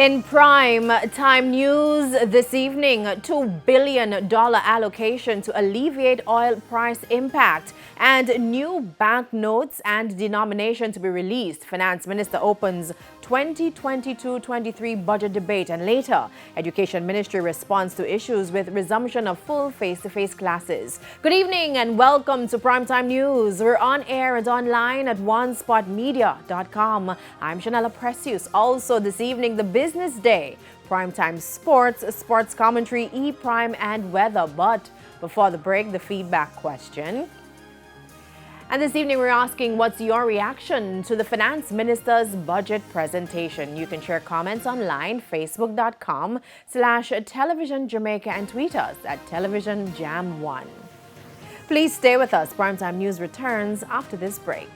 In prime time news this evening, $2 billion allocation to alleviate oil price impact and new banknotes and denomination to be released. Finance Minister opens 2022-23 budget debate, and later, Education Ministry responds to issues with resumption of full face-to-face classes. Good evening and welcome to Primetime News. We're on air and online at onespotmedia.com. I'm Janella Precious. Also this evening, the Business Day, Primetime Sports commentary, E-Prime and weather. But before the break, the feedback question. And this evening, we're asking, what's your reaction to the Finance Minister's budget presentation? You can share comments online, facebook.com/television Jamaica, and tweet us at televisionjam1. Please stay with us. Primetime News returns after this break.